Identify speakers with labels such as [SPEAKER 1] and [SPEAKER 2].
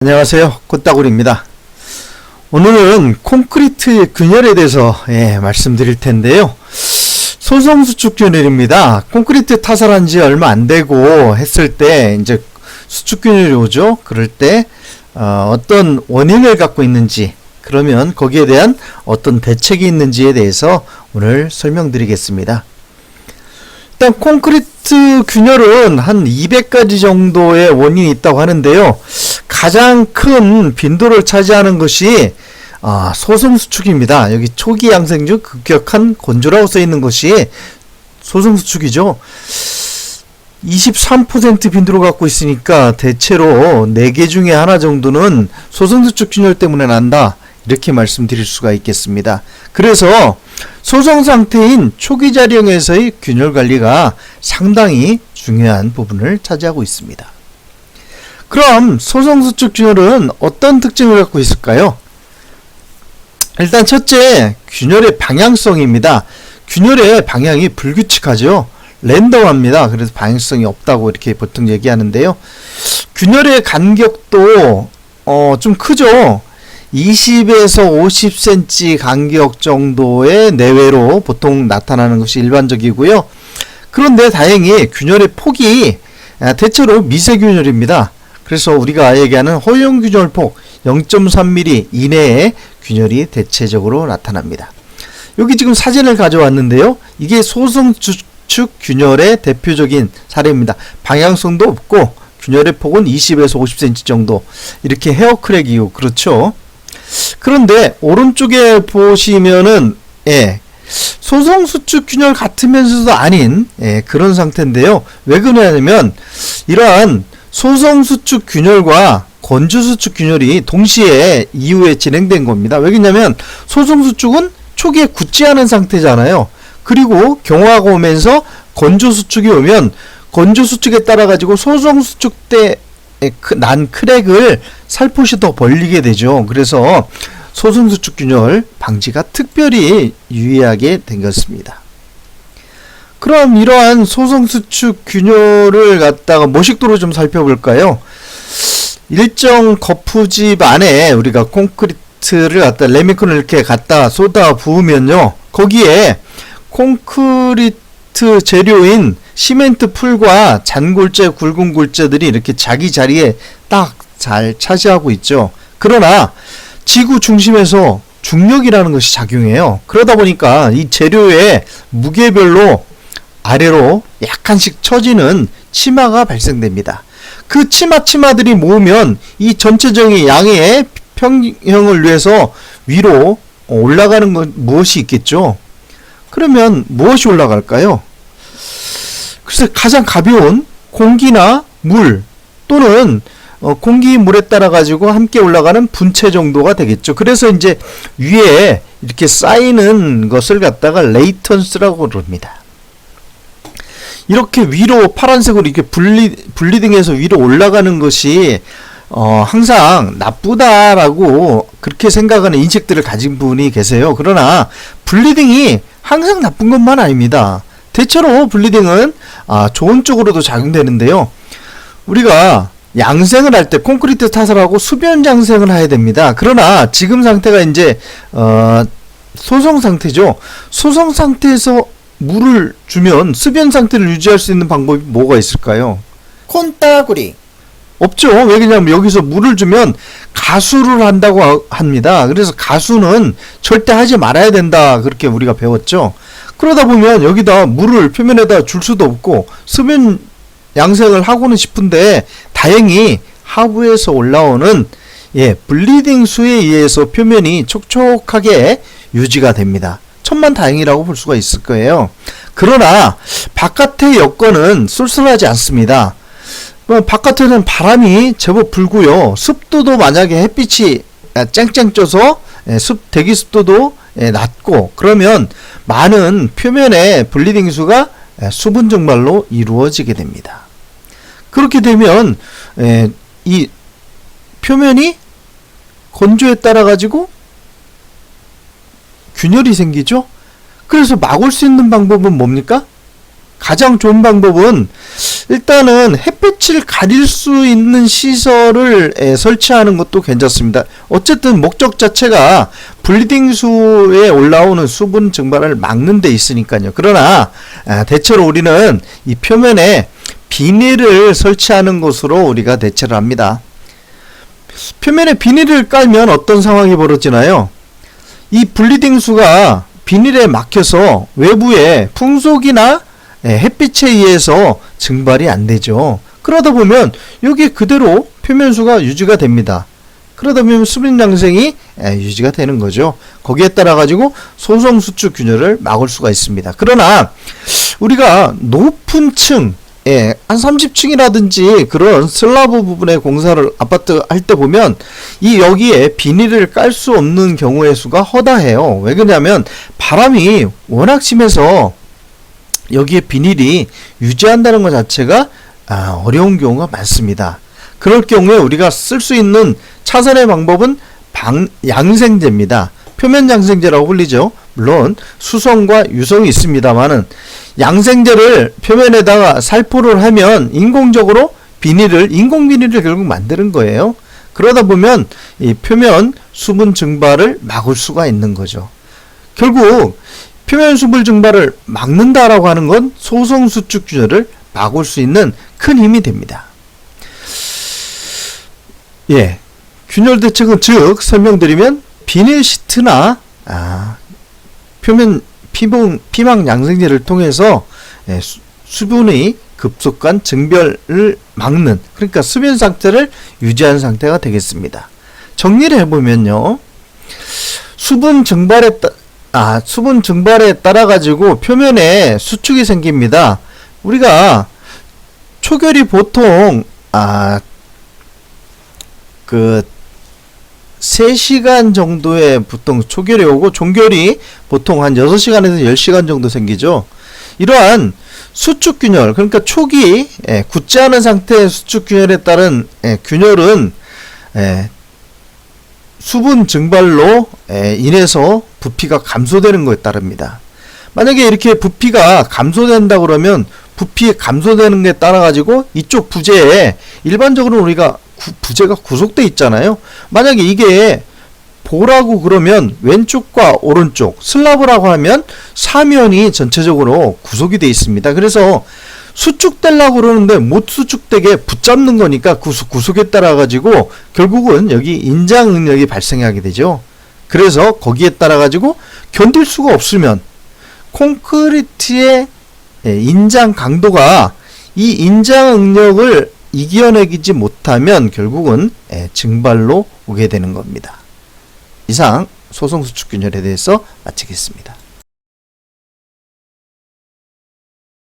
[SPEAKER 1] 안녕하세요. 꽃다구리입니다. 오늘은 콘크리트의 균열에 대해서 말씀드릴 텐데요. 소성수축 균열입니다. 콘크리트 타설한 지 얼마 안 되고 했을 때 이제 수축 균열이 오죠. 그럴 때 어떤 원인을 갖고 있는지, 그러면 거기에 대한 어떤 대책이 있는지에 대해서 오늘 설명드리겠습니다. 일단 콘크리트 균열은 한 200가지 정도의 원인이 있다고 하는데요. 가장 큰 빈도를 차지하는 것이 소성수축입니다. 여기 초기 양생 중 급격한 건조라고 써있는 것이 소성수축이죠. 23% 빈도를 갖고 있으니까 대체로 4개 중에 하나 정도는 소성수축 균열 때문에 난다, 이렇게 말씀드릴 수가 있겠습니다. 그래서 소성 상태인 초기 자령에서의 균열 관리가 상당히 중요한 부분을 차지하고 있습니다. 그럼 소성수축 균열은 어떤 특징을 갖고 있을까요? 일단 첫째, 균열의 방향성입니다. 균열의 방향이 불규칙하죠. 랜덤합니다. 그래서 방향성이 없다고 이렇게 보통 얘기하는데요. 균열의 간격도 좀 크죠. 20에서 50cm 간격 정도의 내외로 보통 나타나는 것이 일반적이고요. 그런데 다행히 균열의 폭이 대체로 미세균열입니다. 그래서 우리가 얘기하는 허용 균열폭 0.3mm 이내의 균열이 대체적으로 나타납니다. 여기 지금 사진을 가져왔는데요. 이게 소성수축 균열의 대표적인 사례입니다. 방향성도 없고 균열의 폭은 20에서 50cm 정도, 이렇게 헤어크랙이고 그렇죠. 그런데 오른쪽에 보시면은 소성수축 균열 같으면서도 아닌 그런 상태인데요. 왜 그러냐면 이러한 소성수축 균열과 건조수축 균열이 동시에 이후에 진행된 겁니다. 왜냐면 소성수축은 초기에 굳지 않은 상태잖아요. 그리고 경화가 오면서 건조수축이 오면 건조수축에 따라 가지고 소성수축 때 난 크랙을 살포시 더 벌리게 되죠. 그래서 소성수축 균열 방지가 특별히 유의하게 된 것입니다. 그럼 이러한 소성수축 균열을 갖다가 모식도로 좀 살펴볼까요? 일정 거푸집 안에 우리가 콘크리트를 갖다 레미콘을 이렇게 갖다 쏟아 부으면요, 거기에 콘크리트 재료인 시멘트 풀과 잔골재, 굵은 골재들이 이렇게 자기 자리에 딱 잘 차지하고 있죠. 그러나 지구 중심에서 중력이라는 것이 작용해요. 그러다 보니까 이 재료의 무게별로 아래로 약간씩 처지는 치마가 발생됩니다. 그 치마들이 모으면 이 전체적인 양의 평형을 위해서 위로 올라가는 것 무엇이 있겠죠? 그러면 무엇이 올라갈까요? 글쎄, 가장 가벼운 공기나 물 또는 공기, 물에 따라 가지고 함께 올라가는 분체 정도가 되겠죠. 그래서 이제 위에 이렇게 쌓이는 것을 갖다가 레이턴스라고 그럽니다. 이렇게 위로 파란색으로 이렇게 분리등해서 위로 올라가는 것이 항상 나쁘다라고 그렇게 생각하는 인식들을 가진 분이 계세요. 그러나 분리등이 항상 나쁜 것만 아닙니다. 대체로 분리등은 좋은 쪽으로도 작용되는데요. 우리가 양생을 할 때 콘크리트 타설하고 수변 양생을 해야 됩니다. 그러나 지금 상태가 이제 소성 상태죠. 소성 상태에서 물을 주면 수변 상태를 유지할 수 있는 방법이 뭐가 있을까요?
[SPEAKER 2] 콘따구리.
[SPEAKER 1] 없죠. 왜냐하면 여기서 물을 주면 가수를 한다고 합니다. 그래서 가수는 절대 하지 말아야 된다, 그렇게 우리가 배웠죠. 그러다 보면 여기다 물을 표면에다 줄 수도 없고 수변 양생을 하고는 싶은데 다행히 하부에서 올라오는 블리딩 수에 의해서 표면이 촉촉하게 유지가 됩니다. 천만다행이라고 볼 수가 있을 거예요. 그러나 바깥의 여건은 쏠쏠하지 않습니다. 바깥에는 바람이 제법 불고요. 습도도 만약에 햇빛이 쨍쨍 쪄서 대기 습도도 낮고 그러면 많은 표면의 블리딩 수가 수분 증발로 이루어지게 됩니다. 그렇게 되면 이 표면이 건조에 따라 가지고 균열이 생기죠. 그래서 막을 수 있는 방법은 뭡니까? 가장 좋은 방법은 일단은 햇빛을 가릴 수 있는 시설을 설치하는 것도 괜찮습니다. 어쨌든 목적 자체가 블리딩수에 올라오는 수분 증발을 막는 데 있으니까요. 그러나 대체로 우리는 이 표면에 비닐을 설치하는 것으로 우리가 대체를 합니다. 표면에 비닐을 깔면 어떤 상황이 벌어지나요? 이 블리딩수가 비닐에 막혀서 외부에 풍속이나 햇빛에 의해서 증발이 안 되죠. 그러다 보면 여기 그대로 표면수가 유지가 됩니다. 그러다 보면 수분 양생이 유지가 되는 거죠. 거기에 따라 가지고 소성 수축 균열을 막을 수가 있습니다. 그러나 우리가 높은 층, 한 30층이라든지 그런 슬라브 부분의 공사를 아파트 할 때 보면 이 여기에 비닐을 깔 수 없는 경우의 수가 허다해요. 왜 그러냐면 바람이 워낙 심해서 여기에 비닐이 유지한다는 것 자체가 어려운 경우가 많습니다. 그럴 경우에 우리가 쓸 수 있는 차선의 방법은 양생제입니다. 표면 양생제라고 불리죠. 물론 수성과 유성이 있습니다만은 양생제를 표면에다가 살포를 하면 인공적으로 인공 비닐을 결국 만드는 거예요. 그러다 보면 이 표면 수분 증발을 막을 수가 있는 거죠. 결국 표면 수분 증발을 막는다라고 하는 건 소성 수축 균열을 막을 수 있는 큰 힘이 됩니다. 균열 대책은 즉 설명드리면 비닐 시트나 표면 피망 양생제를 통해서 수분의 급속한 증발을 막는, 그러니까 수면 상태를 유지하는 상태가 되겠습니다. 정리를 해보면요, 수분 증발에 따라 가지고 표면에 수축이 생깁니다. 우리가 초결이 보통 3시간 정도에 보통 초결이 오고 종결이 보통 한 6시간에서 10시간 정도 생기죠. 이러한 수축균열, 그러니까 초기 굳지 않은 상태의 수축균열에 따른 균열은 수분 증발로 인해서 부피가 감소되는 것에 따릅니다. 만약에 이렇게 부피가 감소된다 그러면 부피 감소되는 게 따라 가지고 이쪽 부재에 일반적으로 우리가 부재가 구속돼 있잖아요. 만약에 이게 보라고 그러면 왼쪽과 오른쪽, 슬라브라고 하면 사면이 전체적으로 구속이 돼 있습니다. 그래서 수축되려고 그러는데 못 수축되게 붙잡는 거니까 구속에 따라 가지고 결국은 여기 인장 응력이 발생하게 되죠. 그래서 거기에 따라 가지고 견딜 수가 없으면 콘크리트의 인장 강도가 이 인장 응력을 이겨내지 못하면 결국은 증발로 오게 되는 겁니다. 이상 소성 수축 균열에 대해서 마치겠습니다.